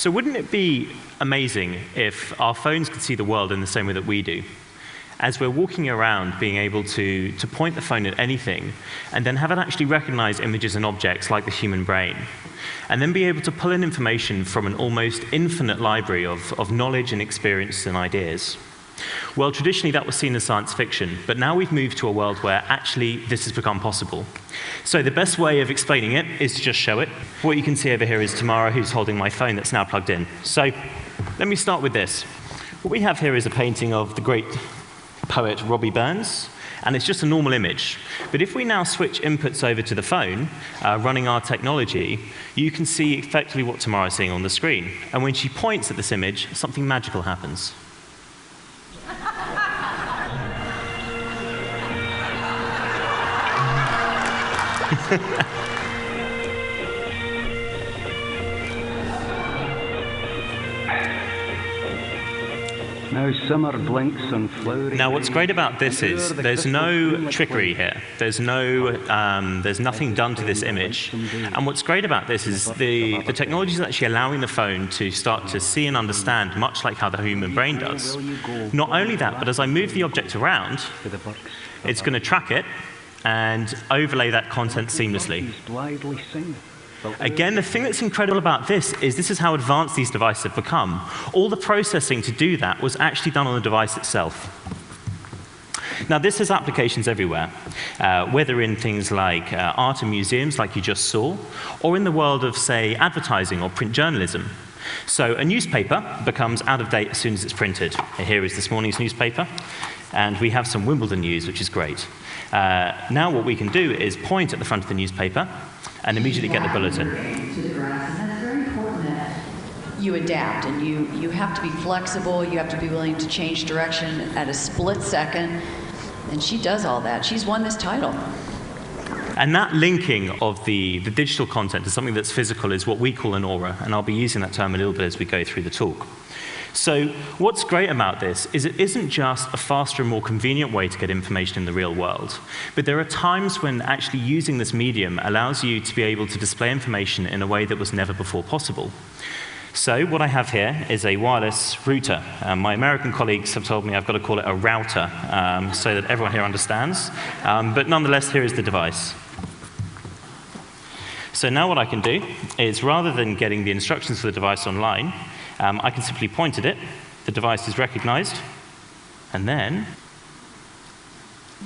So wouldn't it be amazing if our phones could see the world in the same way that we do? As we're walking around, being able to point the phone at anything, and then have it actually recognize images and objects like the human brain, and then be able to pull in information from an almost infinite library of knowledge and experiences and ideas. Well, traditionally that was seen as science fiction, but now we've moved to a world where actually this has become possible. So the best way of explaining it is to just show it. What you can see over here is Tamara, who's holding my phone that's now plugged in. So let me start with this. What we have here is a painting of the great poet Robbie Burns, and it's just a normal image. But if we now switch inputs over to the phone, running our technology, you can see effectively what Tamara's seeing on the screen. And when she points at this image, something magical happens. Now summer blinks on flowery. Now, what's great about this is there's no trickery here. There's nothing done to this image. And what's great about this is the technology is actually allowing the phone to start to see and understand, much like how the human brain does. Not only that, but as I move the object around, it's going to track it and overlay that content seamlessly. Again, the thing that's incredible about this is how advanced these devices have become. All the processing to do that was actually done on the device itself. Now, this has applications everywhere, whether in things like art and museums, like you just saw, or in the world of, say, advertising or print journalism. So a newspaper becomes out of date as soon as it's printed. Here is this morning's newspaper, and we have some Wimbledon news, which is great. Now what we can do is point at the front of the newspaper and immediately get the bulletin. You adapt, and you have to be flexible. You have to be willing to change direction at a split second. And she does all that. She's won this title. And that linking of the digital content to something that's physical is what we call an aura. And I'll be using that term a little bit as we go through the talk. So what's great about this is it isn't just a faster and more convenient way to get information in the real world, but there are times when actually using this medium allows you to be able to display information in a way that was never before possible. So what I have here is a wireless router. My American colleagues have told me I've got to call it a router so that everyone here understands. But nonetheless, here is the device. So now what I can do is, rather than getting the instructions for the device online, I can simply point at it, the device is recognized, and then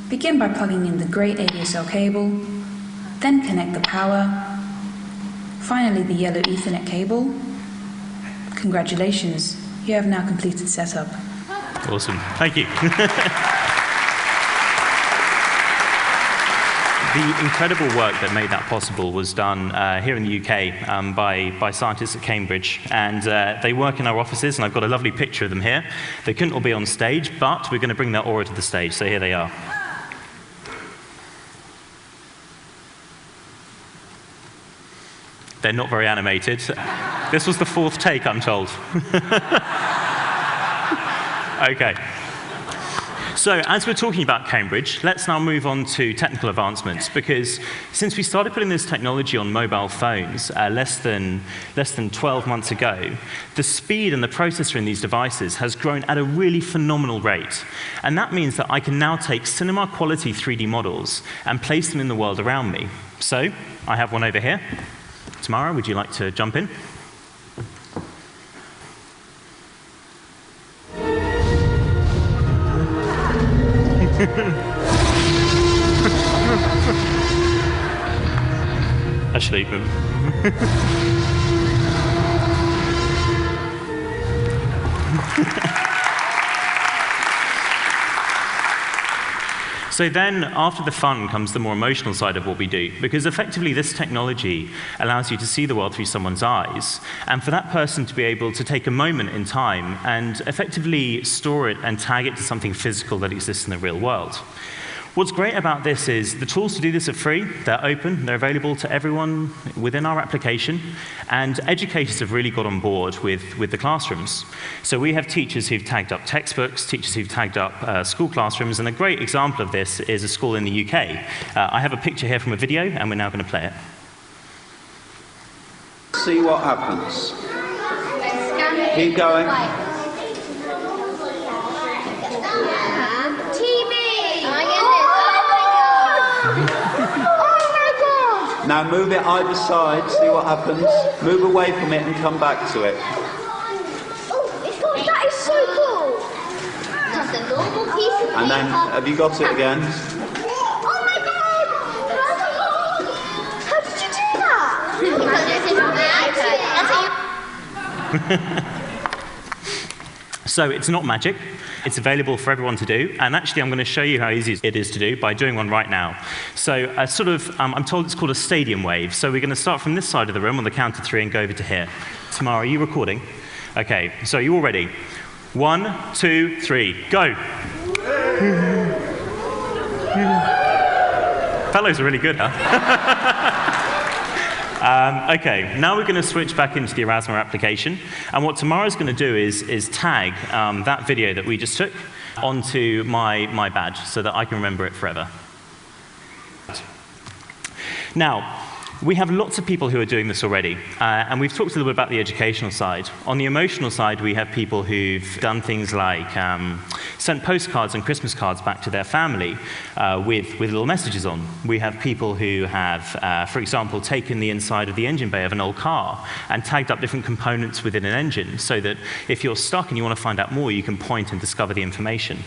begin by plugging in the grey ADSL cable, then connect the power, finally the yellow Ethernet cable. Congratulations, you have now completed setup. Awesome, thank you. The incredible work that made that possible was done here in the UK by scientists at Cambridge, and they work in our offices, and I've got a lovely picture of them here. They couldn't all be on stage, but we're going to bring their aura to the stage, so here they are. They're not very animated. This was the fourth take, I'm told. Okay. So as we're talking about Cambridge, let's now move on to technical advancements, because since we started putting this technology on mobile phones less than 12 months ago, the speed and the processor in these devices has grown at a really phenomenal rate. And that means that I can now take cinema quality 3D models and place them in the world around me. So I have one over here. Tamara, would you like to jump in? Actually, so then, after the fun comes the more emotional side of what we do, because effectively this technology allows you to see the world through someone's eyes, and for that person to be able to take a moment in time and effectively store it and tag it to something physical that exists in the real world. What's great about this is the tools to do this are free, they're open, they're available to everyone within our application, and educators have really got on board with the classrooms. So we have teachers who've tagged up textbooks, teachers who've tagged up school classrooms, and a great example of this is a school in the UK. I have a picture here from a video, and we're now going to play it. See what happens. Keep going. TV! Now move it either side, see what happens. Move away from it and come back to it. That is so cool! Just a normal piece of paper. And then, have you got it again? Oh my god! How did you do that? Because it's in my iPad. That's how you... So it's not magic. It's available for everyone to do. And actually, I'm going to show you how easy it is to do by doing one right now. So I'm told it's called a stadium wave. So we're going to start from this side of the room on the count of 3 and go over to here. Tamara, are you recording? Okay, so you all ready? 1, 2, 3, go. Fellows are really good, huh? Okay, now we're going to switch back into the Erasmus application. And what Tamara's going to do is tag that video that we just took onto my badge so that I can remember it forever. Now, we have lots of people who are doing this already, and we've talked a little bit about the educational side. On the emotional side, we have people who've done things like sent postcards and Christmas cards back to their family with little messages on. We have people who have, for example, taken the inside of the engine bay of an old car and tagged up different components within an engine so that if you're stuck and you want to find out more, you can point and discover the information.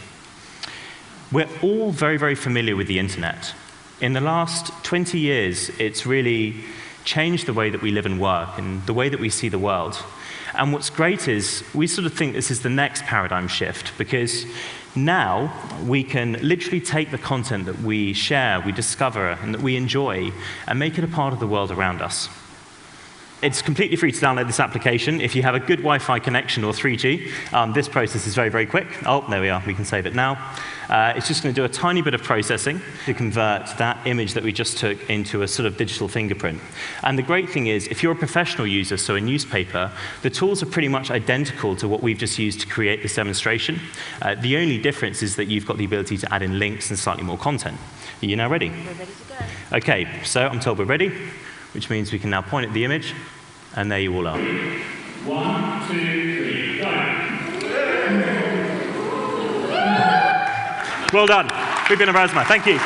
We're all very, very familiar with the internet. In the last 20 years, it's really changed the way that we live and work and the way that we see the world. And what's great is we sort of think this is the next paradigm shift because now we can literally take the content that we share, we discover, and that we enjoy and make it a part of the world around us. It's completely free to download this application. If you have a good Wi-Fi connection or 3G, this process is very, very quick. Oh, there we are. We can save it now. It's just going to do a tiny bit of processing to convert that image that we just took into a sort of digital fingerprint. And the great thing is, if you're a professional user, so a newspaper, the tools are pretty much identical to what we've just used to create this demonstration. The only difference is that you've got the ability to add in links and slightly more content. Are you now ready? We're ready to go. OK, so I'm told we're ready, which means we can now point at the image. And there you all are. 1, 2, 3, go. Well done. We've been Erasmus. Thank you.